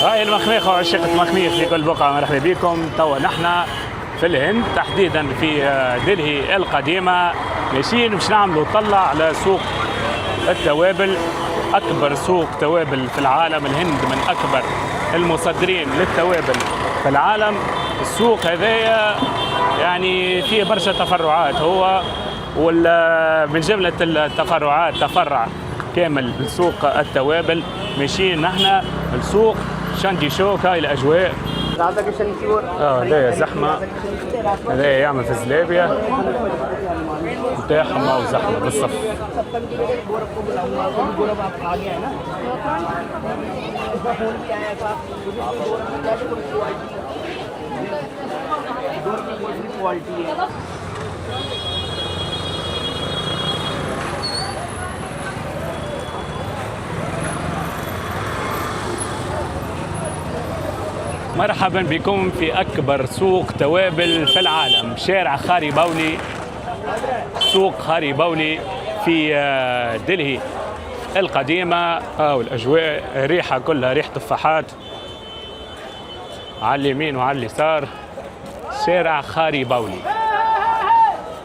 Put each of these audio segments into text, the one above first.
هاي المخميخة وعشيقة المخميخ في كل بقعة، مرحبا بكم. توا نحن في الهند، تحديدا في دلهي القديمة، ماشيين باش نعملوا طلع على سوق التوابل، أكبر سوق توابل في العالم. الهند من أكبر المصدرين للتوابل في العالم. السوق هذايا يعني فيه برشا تفرعات، هو من جملة التفرعات تفرع كامل لسوق التوابل. ماشيين نحن السوق شاندي شوك. هاي الاجواء، هذايا زحمه، هذايا يعمل في زلابيا نتاعهم، او زحمه بالصف. مرحبا بكم في أكبر سوق توابل في العالم، شارع خاري باولي، سوق خاري باولي في دلهي القديمة. والأجواء ريحة كلها ريحة تفاحات على اليمين وعلى اليسار. شارع خاري باولي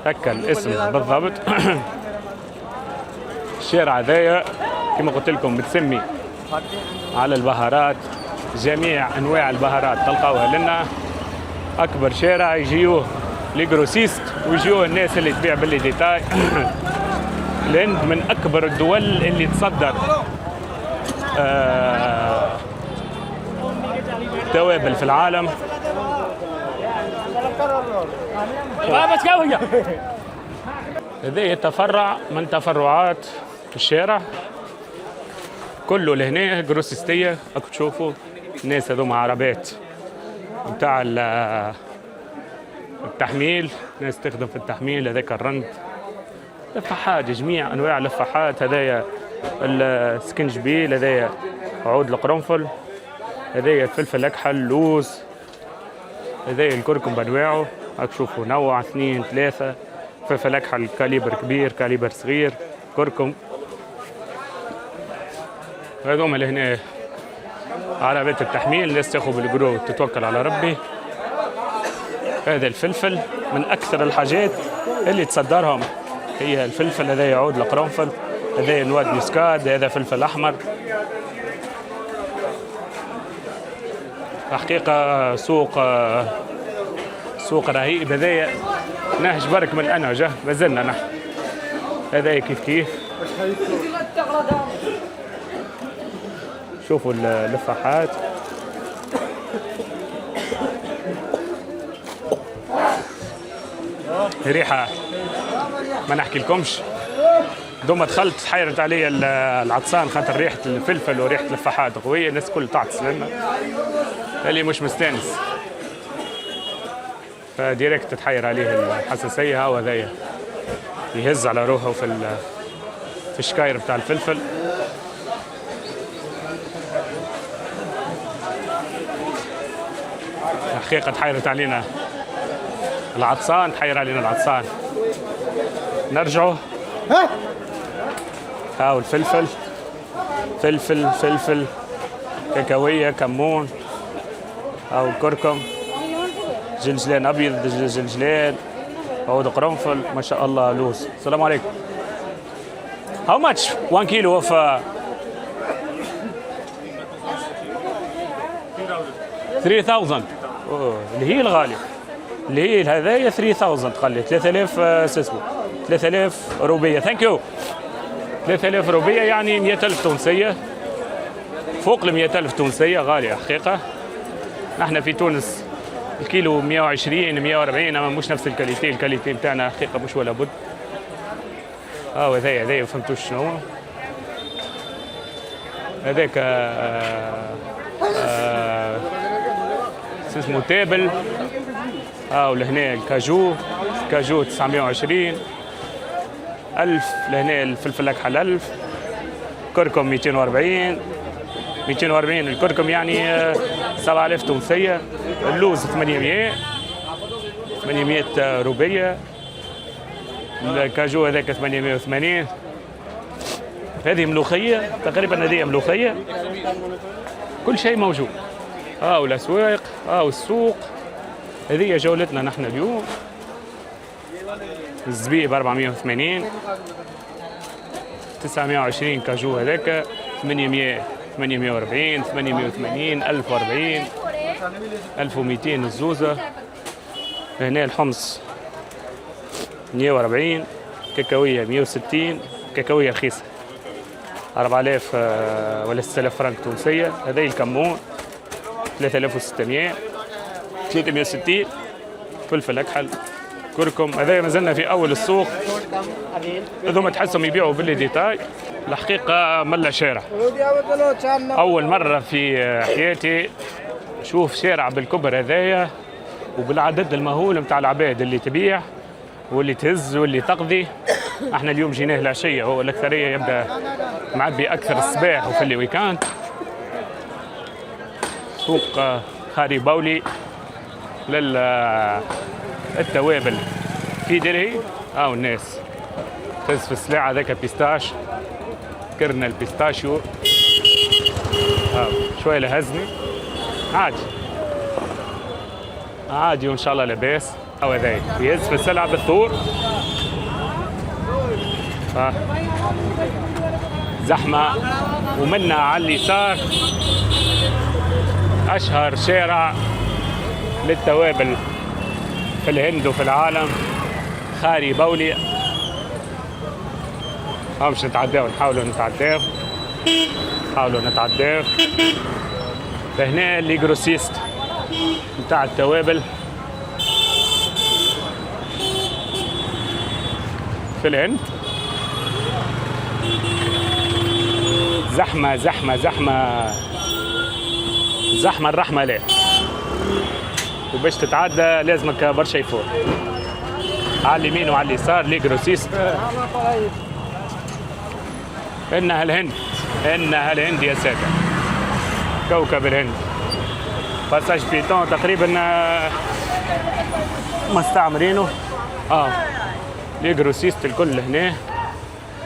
هكا الاسم بالضبط. الشارع ذايا كما قلت لكم متسمي على البهارات، جميع انواع البهارات تلقاوها لنا. اكبر شارع يجيوه لي جروسيست ويجيوه الناس اللي تبيع باللي ديتاي. الهند من اكبر الدول اللي تصدر توابل في العالم. هذا يتفرع من تفرعات الشارع كله لهنا جروسيستيه. اكو تشوفوا الناس هذوما عربات بتاع التحميل، ناس تخدم في التحميل. هذاك الرند، لفاحات، جميع انواع اللفاحات. هذايا السكنجبيل، هذايا عود القرنفل، هذايا الفلفل الاكحل، اللوز، هذايا الكركم بانواعه. هاك تشوفوا نوع 2 3 فلفل اكحل، كاليبر كبير كاليبر صغير، كركم. هذوما لهنا عربات التحميل، الناس تاخذ بالجرو تتوكل على ربي. هذا الفلفل من اكثر الحاجات اللي تصدرهم هي الفلفل. هذا يعود القرنفل، هذا نواد مسكاد، هذا فلفل احمر. حقيقه سوق رهيب. هذا نهج برك من الانهجه، مازلنا نحن. هذا كيف شوفوا اللفاحات. ريحة ما نحكي لكمش. دوما دخلت حيرت علي العطسان خاطر ريحة الفلفل وريحة اللفاحات قوية. الناس كل تعطس لنا، اللي مش مستانس فديريكت تتحير عليه الحساسية. هو ذايا يهز على روحه في الشكاير بتاع الفلفل. حقيقة تحيرت علينا العطسان، تحير علينا العطسان. نرجعوا. هاو الفلفل، فلفل كاكاوية، كمون، هاو الكركم، جلجلان أبيض، جلجلان، عود قرنفل، ما شاء الله، لوز. السلام عليكم. How much 1 kilo of 3000 اللي هي الغالية، اللي هي هذايا 3000 قال لي 3000 اسمه 3000 روبية. ثانك يو. 3000 روبية يعني 100,000 تونسية، فوق ال 100,000 تونسية. غالية حقيقة. نحن في تونس الكيلو 120 140، اما مش نفس الكاليتي. الكاليتي بتاعنا حقيقة مش ولا بد. هذايا ما فهمتوش شنو هذاك. اسمه تابل. ولهنا الكاجو 920 ألف. لهنا الفلفل الأكحل 1000. كركم 240 الكركم يعني 7000 تونسية. اللوز 800 روبية. الكاجو هذاك 880. هذه ملوخية تقريبا، هذه ملوخية. كل شيء موجود. والاسواق والسوق. هذه جولتنا نحن اليوم. الزبيب ب 480، 920 كاجو هذاك، 800 840 880 1040 1200 الزوزة. هنا الحمص 140، كاكاوية 160، كاكاوية رخيصة 4000 ولا 6000 فرنك تونسية. هذا الكمون 3600 360. فلفل أكحل، كركم. هذا مازلنا في أول السوق. هذوما تحسهم يبيعوا باللي ديتاي. الحقيقة ملا شارع، أول مرة في حياتي شوف شارع بالكبر هذايا وبالعدد المهول متاع العباد اللي تبيع واللي تهز واللي تقضي. احنا اليوم جيناه العشية، هو الأكثرية يبدأ معبي أكثر الصباح وفي اللي ويكاند. سوق خاري باولي للتوابل في درهي. الناس تهز في السلاعة ذاك بيستاش، كرنا البيستاشيو. شوية لهزني عادي وإن شاء الله لاباس. هذاي يهز في السلعة بالثور. زحمة. ومنا على اليسار أشهر شارع للتوابل في الهند وفي العالم، خاري باولي. مش نتعداو، نحاولوا نتعداو. فهنا اللي جروسيست بتاع التوابل في الهند. زحمة زحمة زحمة زحمة، الرحمة لا. وباش تتعدى لازمك برشا يفور. على اليمين وعلى اليسار لي جروسيست. إنها الهند يا سادة، كوكب الهند. باساج بيتون تقريبا مستعمرينه. لي جروسيست الكل هنا،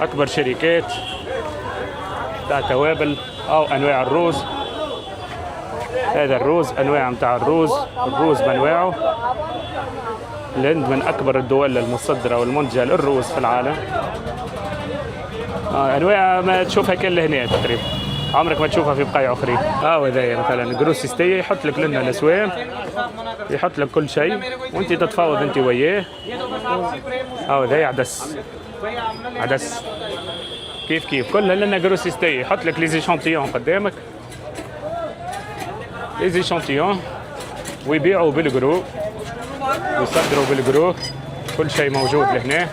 أكبر شركات تاع توابل أو أنواع الرز. هذا الرز، أنواع متاع الرز بأنواعه. الهند من أكبر الدول المصدرة والمنتجة للرز في العالم. أنواع ما تشوفها كل هنا تقريبا، عمرك ما تشوفها في بقايا أخرين. هذايا مثلا جروسيستية يحط لك لنا الأسوام، يحط لك كل شيء وأنت تتفاوض أنت وياه. هذايا عدس كيف كلها لنا جروسيستية. يحط لك لي زيشانتيون قدامك، لي زيشانتيون، ويبيعوا بالجرو ويصدروا بالجرو. كل شيء موجود لهنا.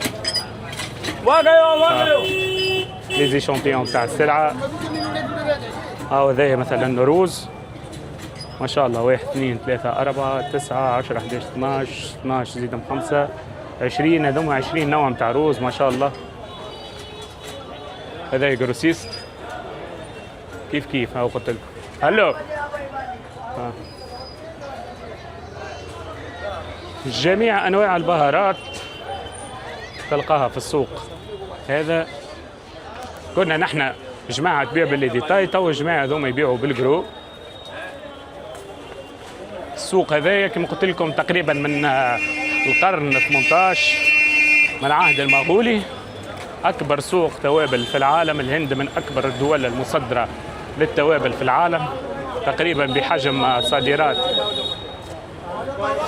لي زيشانتيون تاع السلعة. هذايا مثلا رز ما شاء الله، 1 2 3 4 9 10 11 12 زيدهم 5 20. هذوما 20 نوع متاع رز ما شاء الله. هذا جروسيست كيف قلت لكم. هلو. جميع انواع البهارات تلقاها في السوق هذا. كنا نحن جماعه تبيع باللي ديتاي، تو الجماعه هذوما يبيعوا بالجرو. السوق هذايا كما قلت لكم تقريبا من القرن 18 من العهد المغولي. أكبر سوق توابل في العالم. الهند من أكبر الدول المصدرة للتوابل في العالم، تقريبا بحجم صادرات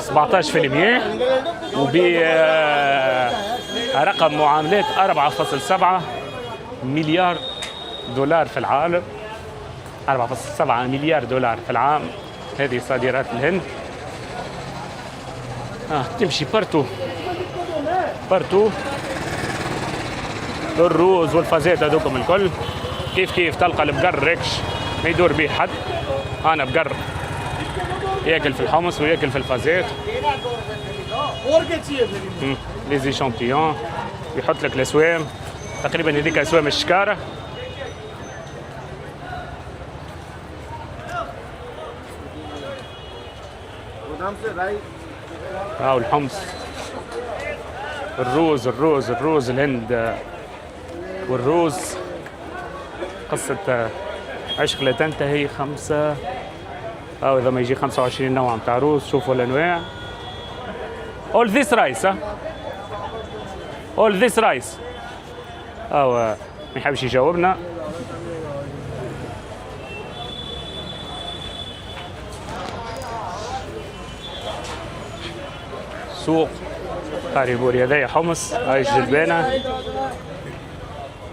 17%، وبرقم معاملات 4.7 مليار دولار في العالم. 4.7 مليار دولار في العام. هذه صادرات الهند. تمشي بارتو. الروز والفازات هذوكم الكل كيف تلقى البقر ريكش ما يدور به حد. انا بقر ياكل في الحمص وياكل في الفازات. لي زيشانتيون يحط لك الاسوام، تقريبا هذيك اسوام الشكاره. الحمص، الروز الهند والروز. قصة عشق لا تنتهي 5 أو إذا ما يجي 25 نوع متاع روز. شوفوا الأنواع. all this rice all this rice. أو ما يحبش يجاوبنا. سوق قاري بوري هذايا حمص، هاي الجلبانة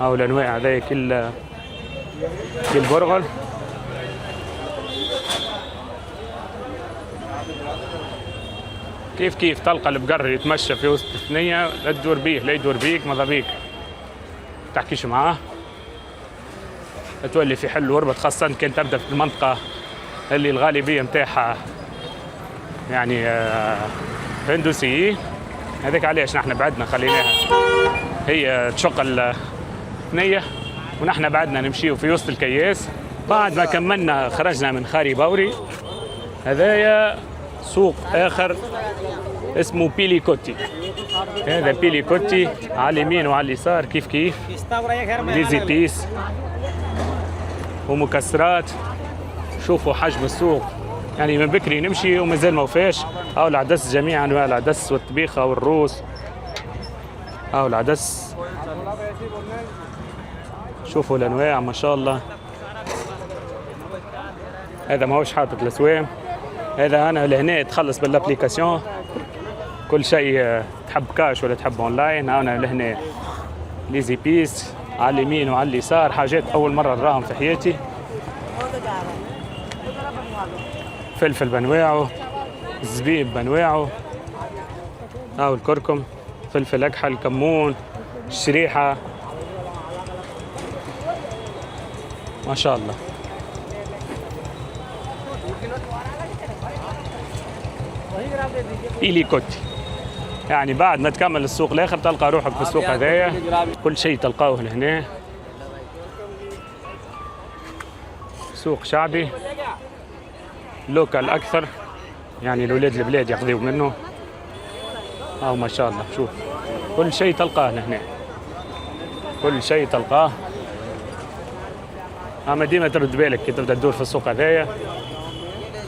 أو الأنواع هذايا كل برغل. كيف تلقى البقر يتمشى في وسط الثنية، لا تدور بيه لا يدور بيك ماذا بيك تحكيش معاه، تولي في حل وربط، خاصة كان تبدأ في المنطقة اللي الغالبية متاعها يعني هندوسيين. هذاك علاش نحن بعدنا خليناها هي تشق الثنية ونحن بعدنا نمشيو في وسط الكياس. بعد ما كملنا خرجنا من خاري باوري. هذايا سوق آخر اسمه بيليكوتي. هذا بيليكوتي على اليمين وعلى اليسار كيف ليزي بيس ومكسرات. شوفوا حجم السوق، يعني من بكري نمشي ومازال ما وفاش. أو العدس، جميع أنواع العدس والطبيخة والروس أو العدس. شوفوا الأنواع ما شاء الله. هذا ما هوش حاطط الأسوام، هذا أنا لهنا تخلص بالأبليكاسيون كل شيء، تحب كاش ولا تحب أونلاين. أنا لهنا ليزي بيس على اليمين وعلى اليسار، حاجات أول مرة نراهم في حياتي. فلفل بانواعه، الزبيب بانواعه أو الكركم، فلفل أكحل، كمون، الشريحة ما شاء الله. بيليكوتي يعني بعد ما تكمل السوق الاخر تلقى روحك في السوق هذايا. كل شيء تلقاوه لهنا. سوق شعبي لوكال اكثر، يعني الاولاد البلاد ياخذوا منه. او ما شاء الله شوف كل شيء تلقاه هنا، كل شيء تلقاه. اما ديما ترد بالك كي تبدا تدور في السوق هذايا،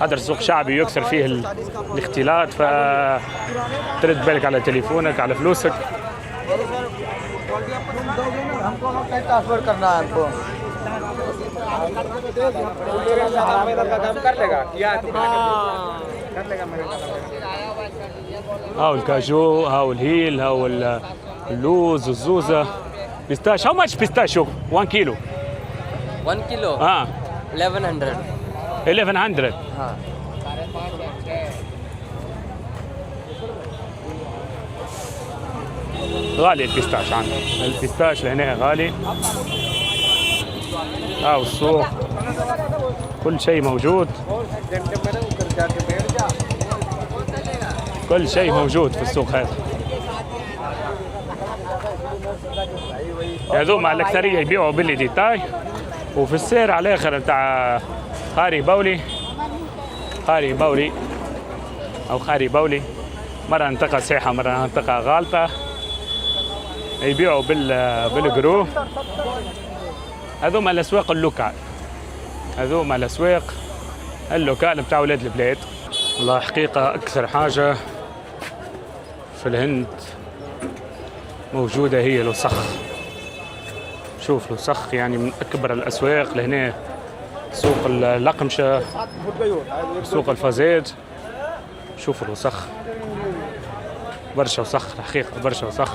هذا السوق شعبي يكثر فيه الاختلاط، فترد بالك على تليفونك على فلوسك. هاو الكاجو، هاو الهيل، هاو اللوز والزوزة. بيستاش، how much pistachio 1 كيلو؟ 1 كيلو 1100. 1100. غالي البيستاش عندنا، البيستاش لهنا غالي. هاو السوق كل شيء موجود، كل شيء موجود في السوق هذا. هذوما الأكثرية يبيعوا باللي ديتاي، وفي السير على الآخر نتاع خاري باولي أو خاري باولي، مرة منطقة سيحة مرة منطقة غالطة، يبيعوا بالجرو. هذوما الأسواق اللوكال، هذوما الأسواق اللوكال بتاع ولاد البلاد. والله حقيقة أكثر حاجة في الهند موجودة هي الوسخ. شوف الوسخ يعني من أكبر الأسواق لهنا، سوق اللقمشة، سوق الفازات. شوف الوسخ، برشا وسخ الحقيقة، برشا وسخ.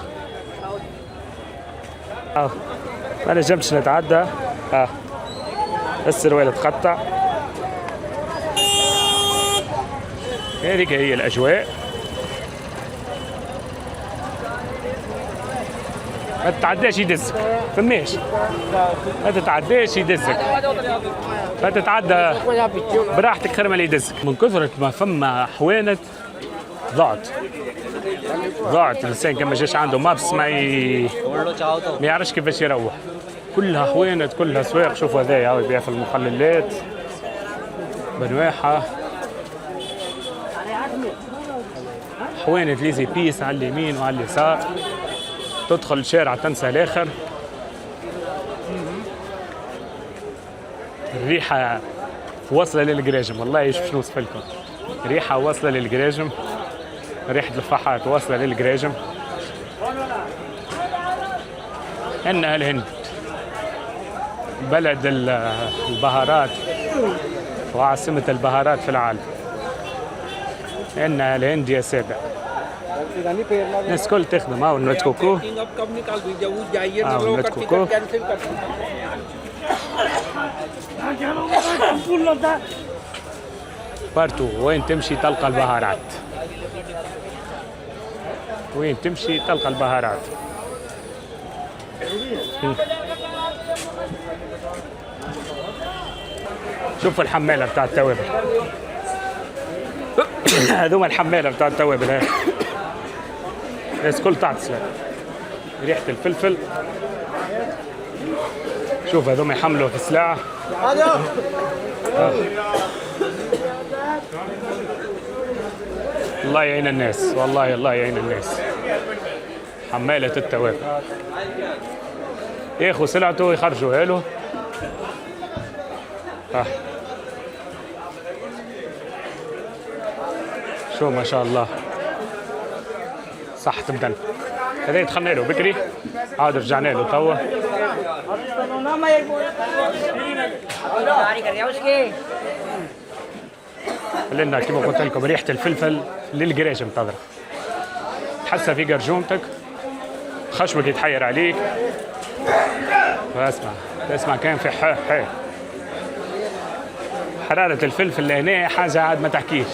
ما نجمتش نتعدى، السروال تقطع. هذيك هي الأجواء. ما تتعداش يدزك، فماش ما تتعداش يدزك، ما تتعدى براحتك خير ما اللي يدزك. من كثرة ما فما حوانت ضاعت الانسان كما جاش عنده مابس ما يعرفش كيفاش يروح. كلها حوانت، كلها سواق. شوفوا هذايا هاو يبيع في المخللات بنواحة، حوانت ليزي بيس على اليمين وعلى اليسار. تدخل الشارع تنسى الاخر. ريحه واصله للجراجم، والله ايش باش نوصف لكم، ريحه واصله للجراجم، ريحه الفحات واصله للجراجم. انها الهند بلد البهارات وعاصمه البهارات في العالم. انها الهند يا ساده. الناس الكل تخدم. هاو النوت كوكو، هاو النوت كوكو. بارتو وين تمشي تلقى البهارات، وين تمشي تلقى البهارات. شوف الحمالة بتاع التوابل. هذوما الحمالة بتاع التوابل هاي. الناس كل تعطس ريحة الفلفل. شوف هذوما يحملوا في السلاعة. الله يعين الناس، والله الله يعين الناس. حمالة التوابل ياخذوا سلعته ويخرجوها له. شو ما شاء الله صح تبدل. هذا دخلنا له بكري عاد رجعنا له توا. لنا كما قلت لكم ريحة الفلفل للجراجم تضرب. تحسها في جرجومتك، خشمك يتحير عليك. اسمع كان في حي. حرارة الفلفل لهنا حاجة عاد ما تحكيش.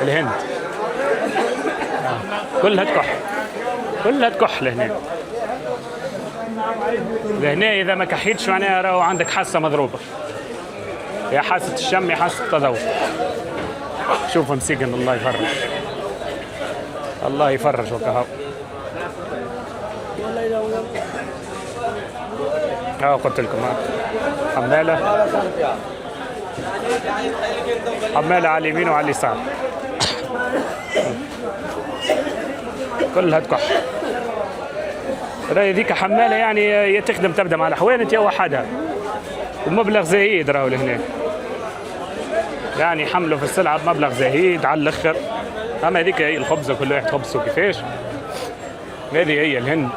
الهند كلها تكح لهنا. إذا ما كحيتش معناها راهو عندك حاسة مضروبة، يا حاسة الشم يا حاسة التذوق. شوف مسيقن الله يفرج، الله يفرج وكهو. ها قلت لكم حمالة على اليمين وعلى اليسار. كلها تكح. راهي ذيك حمالة يعني تخدم تبدا مع الحوانت يا وحدها، ومبلغ زهيد راهو لهنا، يعني حملوا في السلعة بمبلغ زهيد على الاخر. اما هذيك هي الخبزة، كل واحد خبزه كيفاش. هذه هي الهند،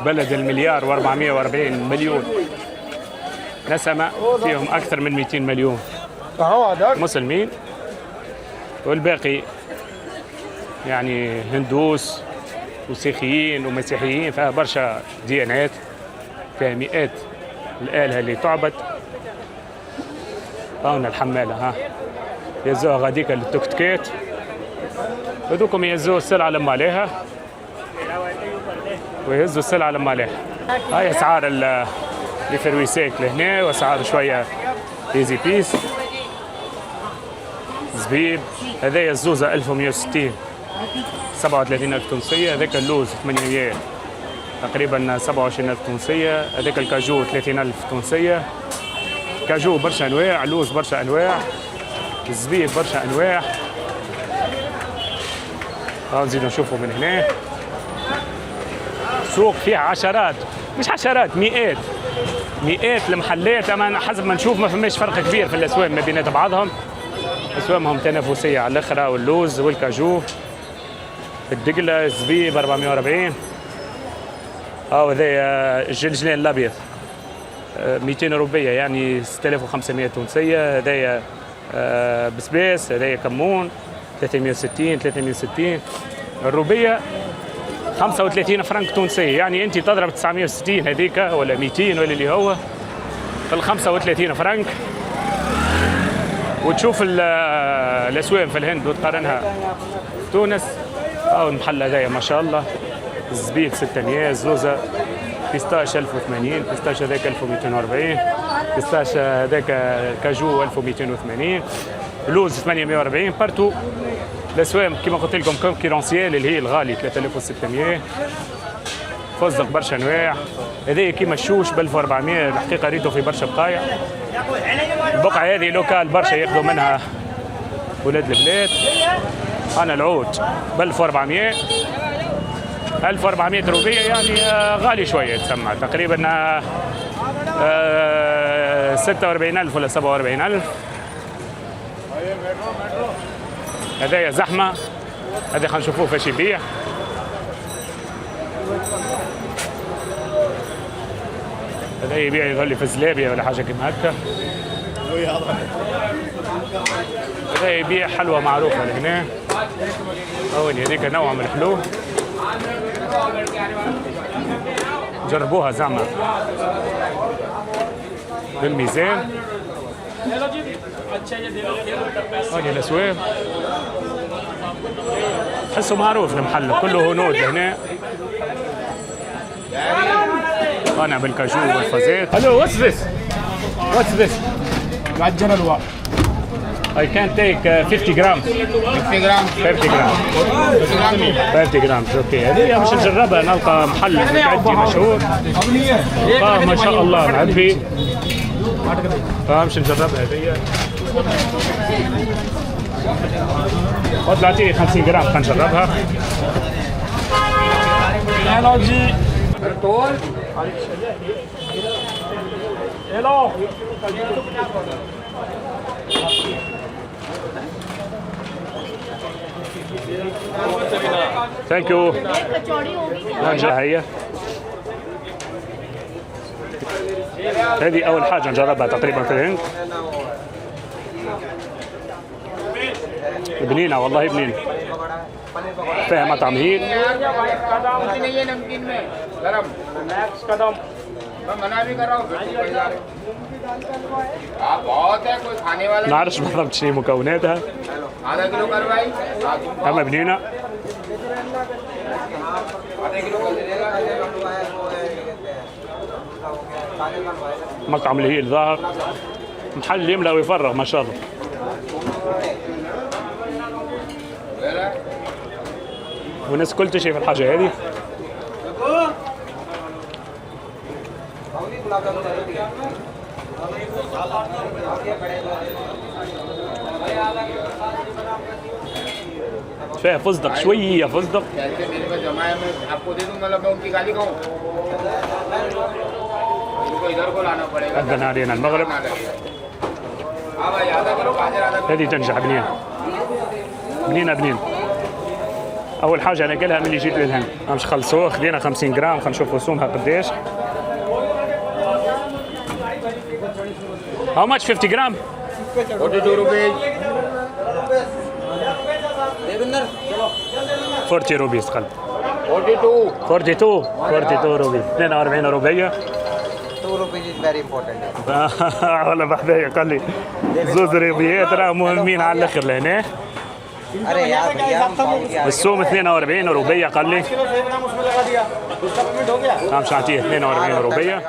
بلد المليار و440 مليون نسمة، فيهم أكثر من 200 مليون مسلمين، والباقي يعني هندوس وسيخيين ومسيحيين. فيها برشا ديانات، فيها مئات الآلهة اللي تعبد. هاونا الحمالة يهزوها غاديكا للتكتكات، هذوكم يهزوا السلعة لما عليها ويهزوا السلعة لما عليها. هاي أسعار الفرويسات لهنا، وأسعار شوية ايزي بيس. زبيب هذايا الزوزة 1160 37,000 تونسية. هذاك اللوز 800 تقريبا 27,000 تونسية. هذاك الكاجو 30,000 تونسية. كاجو برشا أنواع، لوز برشا أنواع، الزبيب برشا أنواع. نزيدو نشوفوا من هنا. سوق فيها عشرات، مش عشرات، مئات المحلات. اما حسب ما نشوف ما فماش فرق كبير في الاسواق ما بين بعضهم. اسواقهم تنافسيه على الاخرى، واللوز والكاجو. الدقله الزبيب 440. هذا الجلجلان الابيض 200 روبيه يعني 6500 تونسيه. هذايا بسباس، هذايا كمون 360. الروبيه 35 فرنك تونسية، يعني أنت تضرب 960 هذيك ولا 200 ولا اللي هو في 35 فرنك. وتشوف الأسواق في الهند وتقارنها تونس. أو المحل هذايا ما شاء الله. الزبيب 600، الزوزة بيستاش 1080، بيستاش هذاك 1240، بيستاش هذاك كاجو 1280، لوز 840. بارتو الاسواق كما قلت لكم كونكورونسيال اللي هي الغالي 3600. فزق برشا انواع. هذايا كيما الشوش ب 1400 الحقيقه ريتو في برشا بقايع. البقعه هذه لوكال برشا ياخذوا منها ولاد البلاد. انا العود ب 1400 1400 روبيه، يعني غالي شويه تسمى تقريبا 46,000 ولا 47,000. هذايا زحمة، هذا خلينا نشوفوه فاش يبيع. هذا يبيع يظل في الزلابية ولا حاجة كيما هكا. هذا يبيع حلوى معروفة لهنا. أولي هذيك نوع من الحلو، جربوها زعما بالميزان. هذه الأسواق تحسه معروف المحل، كله هنود هنا. أنا بالكاجو والفازات. Hello, what's this? What's this? معجن الواء. I can take 50 grams. 50 جرام. 50 grams. 50 grams. اوكي. هذه باش نجربها، نلقى محل متعدي مشهور. ما شاء الله معبي. باش نجربها هذه. خذ اعطيني 50 جرام خلينا نجربها. Hello. Thank you. هي هذه أول حاجة نجربها تقريبا في الهند. بنينة والله بنينة، فيها مطعم هيل. ما اعرفش بالضبط شنو مكوناتها، اما بنينة. مطعم الهيل ظاهر محل يملأ ويفرغ ما شاء الله. والناس كل تشي في الحاجة هذه. فيها فستق شوية، فستق. عندنا علينا المغرب. هذه تنجح بنينة بنينة. أول حاجة ناكلها ملي جيت للهند، باش نخلصوه. خدينا 50 جرام، خلينا نشوفوا رسومها قداش. How much 50 gram? 42 rupees. 40 rupees قلب. 42. 42 روبي. 42 روبية. 2 rupees is very important. والله بحذايا قال لي زوز روبيات راه مهمين على الاخر لهنا. अरे यार भैया हम पाव की السوم 42 روبية قال لي. مش نعطيه 42 روبية.